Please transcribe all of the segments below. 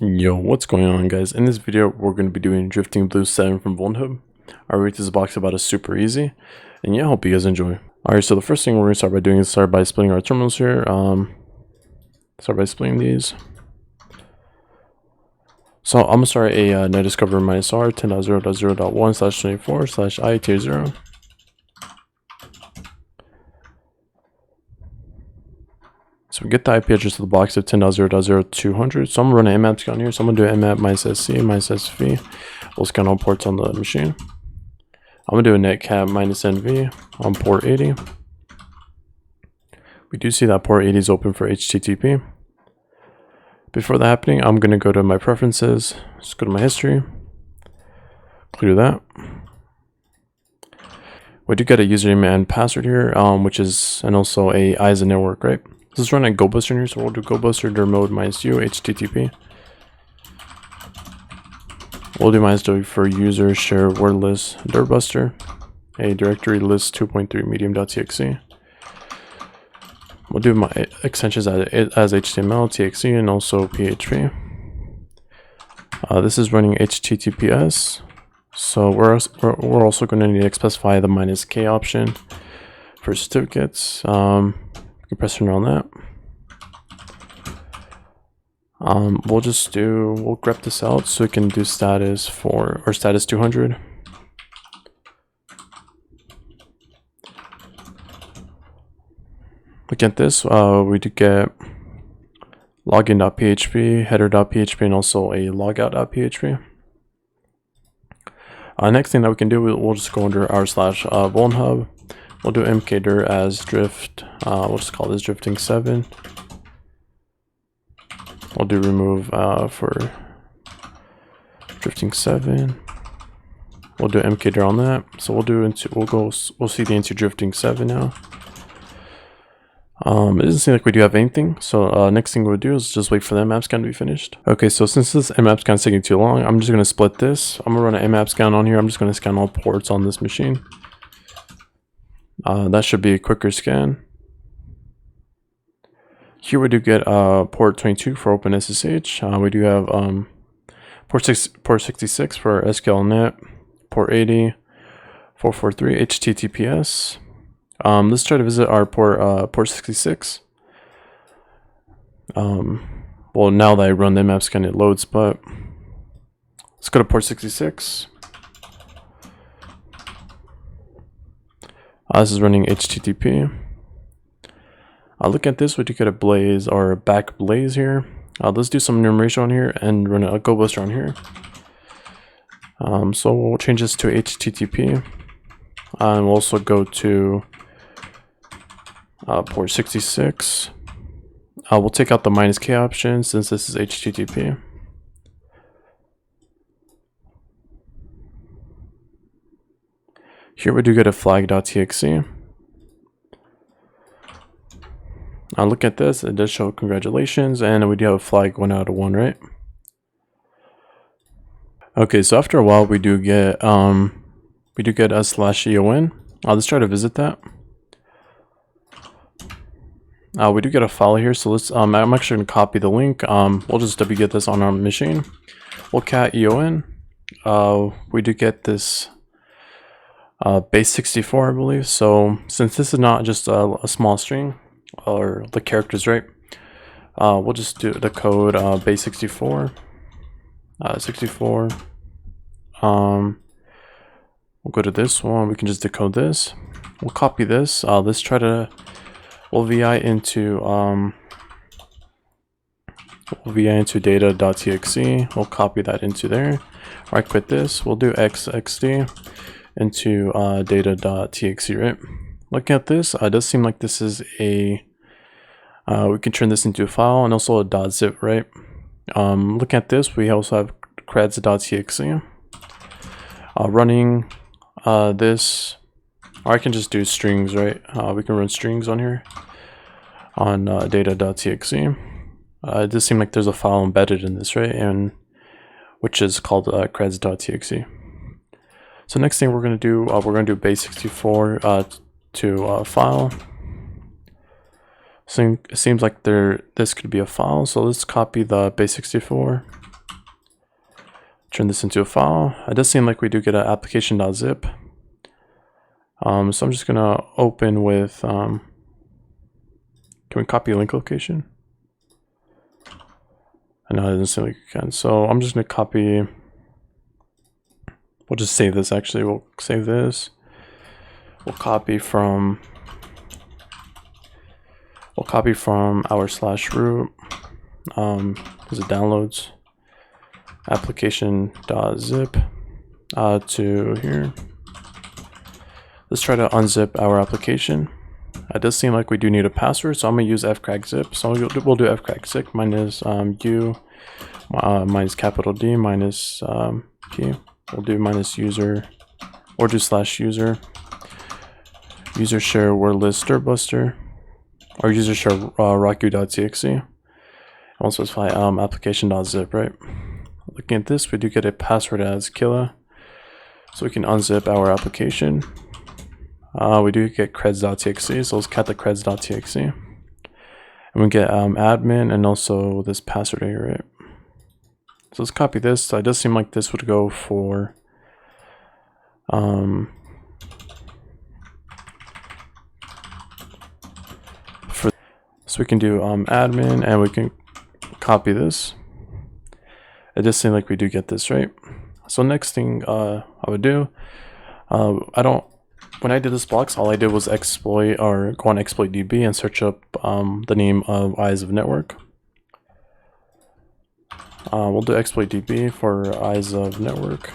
Yo, what's going on, guys? In this video, we're going to be doing DriftingBlues 7 from VulnHub. I rate this box about as super easy, and yeah, I hope you guys enjoy. Alright, so the first thing we're going to start by doing is start by splitting our terminals here. Start by splitting these. So I'm going to start a net discover minus r 10.0.0.1/24/i tier 0. So we get the IP address of the box of 10.0.0.200. So I'm going to run an mmap scan here. So I'm going to do mmap minus sc minus sv. We'll scan all ports on the machine. I'm going to do a netcat minus nv on port 80. We do see that port 80 is open for HTTP. Before that happening, I'm going to go to my preferences. Just go to my history. Clear that. We do get a username and password here, and also a I as a network, right? Let's run a GoBuster here, so we'll do GoBuster dir mode minus u HTTP. We'll do minus w for user share wordless dirbuster, a directory list 2.3 medium.txt. We'll do my extensions as HTML, TXT, and also PHP. This is running HTTPS, so we're also going to need to specify the minus K option for certificates. You can press enter on that. We'll grep this out so we can do status for, or status 200. Look at this, we do get login.php, header.php, and also a logout.php. Next thing that we can do, we'll just go under r/VulnHub. We'll do mkdir as drift. We'll just call this drifting 7. We'll do remove for drifting 7. We'll do mkdir on that. So we'll see the into drifting 7 now. It doesn't seem like we do have anything, so next thing we'll do is just wait for the mmap scan to be finished. Okay, so since this mmap scan is taking too long, I'm just going to split this. I'm going to run an mmap scan on here. I'm just going to scan all ports on this machine. That should be a quicker scan. Here we do get port 22 for OpenSSH. We do have port 66 for SQLNet, port 80, 443 HTTPS. Let's try to visit our port 66. Well, now that I run the mmap scan, it loads, but let's go to port 66. This is running HTTP. Look at this, we do get a blaze or a back blaze here. Let's do some enumeration on here and run a GoBuster on here. So we'll change this to HTTP. And we'll also go to port 66. We'll take out the minus K option since this is HTTP. Here we do get a flag.txt. Look at this, it does show congratulations, and we do have a flag 1 out of 1, right? Okay, so after a while we do get a /eon. Let's try to visit that. We do get a file here, so let's I'm actually going to copy the link. We'll just wget this on our machine. We'll cat eon. We do get this base 64, I believe. So since this is not just a small string or the characters, right? We'll just do the code base 64. 64. We'll go to this one. We can just decode this. We'll copy this. Let's try to. We'll vi into data.txt. We'll copy that into there. Right click this. We'll do xxd into data.txt, right? Looking at this, it does seem like this is a we can turn this into a file and also a .zip, right? Looking at this, we also have creds.txt. Running this, or I can just do strings, right? We can run strings on here on data.txt. It does seem like there's a file embedded in this, right? And which is called creds.txt. So next thing we're going to do base 64 to file. So it seems like this could be a file. So let's copy the base 64. turn this into a file. It does seem like we do get an application.zip. So I'm just gonna open with, can we copy a link location? I know it doesn't seem like you can. So I'm just gonna copy, we'll just save this actually. We'll save this. We'll copy from our /root. There's a downloads application.zip to here. Let's try to unzip our application. It does seem like we do need a password, so I'm gonna use fcrackzip. So we'll do fcrackzip minus u minus capital D minus p. We'll do minus user, or do /user. User share word list dirtbuster, or user share rocku.txt. And we'll specify application.zip, right? Looking at this, we do get a password as killer, so we can unzip our application. We do get creds.txt, so let's cat the creds.txt. And we get admin and also this password here, right? So let's copy this. So it does seem like this would go for so we can do admin, and we can copy this. It does seem like we do get this, right? So next thing I would do, when I did this box, all I did was exploit, or go on exploit DB and search up the name of eyes of network. We'll do exploit DB for eyes of network.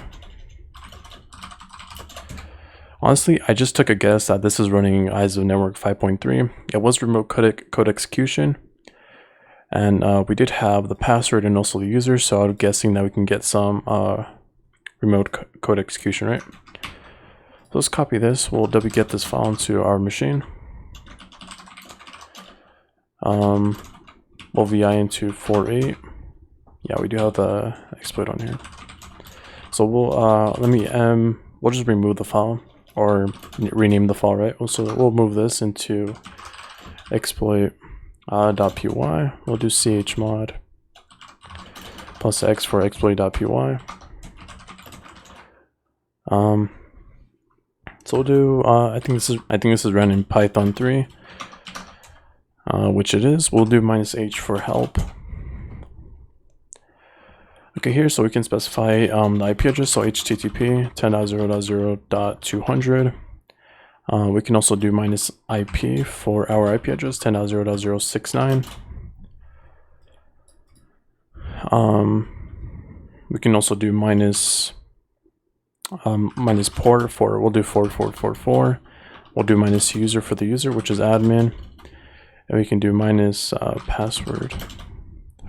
Honestly, I just took a guess that this is running eyes of network 5.3. It was remote code execution, and we did have the password and also the user, so I'm guessing that we can get some remote code execution, right? So let's copy this. We'll wget this file into our machine. We'll vi into 4.8. Yeah, we do have the exploit on here. So we'll we'll just remove the file, or rename the file, right? So we'll move this into exploit .py. We'll do chmod +x for exploit.py. So we'll do I think this is running Python 3, which it is. We'll do -h for help. Okay, here, so we can specify the IP address, so HTTP 10.0.0.200. We can also do -IP for our IP address 10.0.0.69. We can also do minus port for, we'll do 4444. We'll do -user for the user, which is admin, and we can do password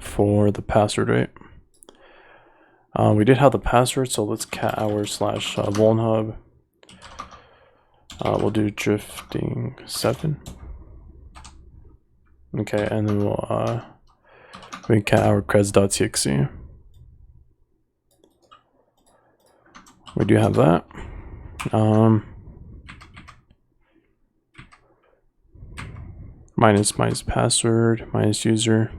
for the password, right? We did have the password, so let's cat our /VulnHub. We'll do drifting7. Okay, and then we can cat our creds.txt. We do have that. Minus password, -user.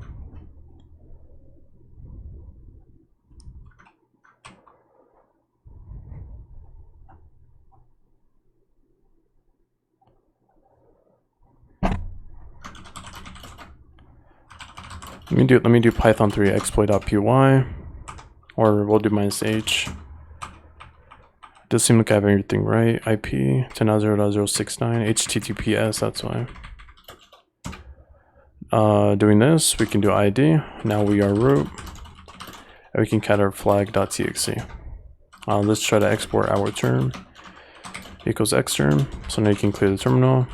Let me do Python 3 exploit.py, or we'll do -h. It does seem like I have everything right. IP 10.0.0.69, HTTPS, that's why. Doing this, we can do ID. Now we are root, and we can cat our flag.txt. Let's try to export our term equals xterm. So now you can clear the terminal,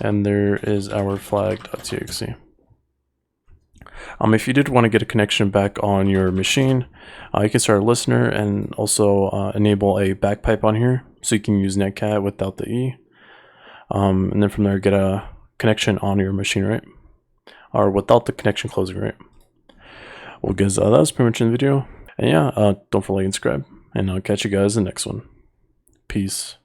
and there is our flag.txt. If you did want to get a connection back on your machine, you can start a listener and also enable a backpipe on here, so you can use netcat without the E. And then from there, get a connection on your machine, right? Or without the connection closing, right? Well, guys, that was pretty much in the video. And yeah, don't forget to like and subscribe, and I'll catch you guys in the next one. Peace.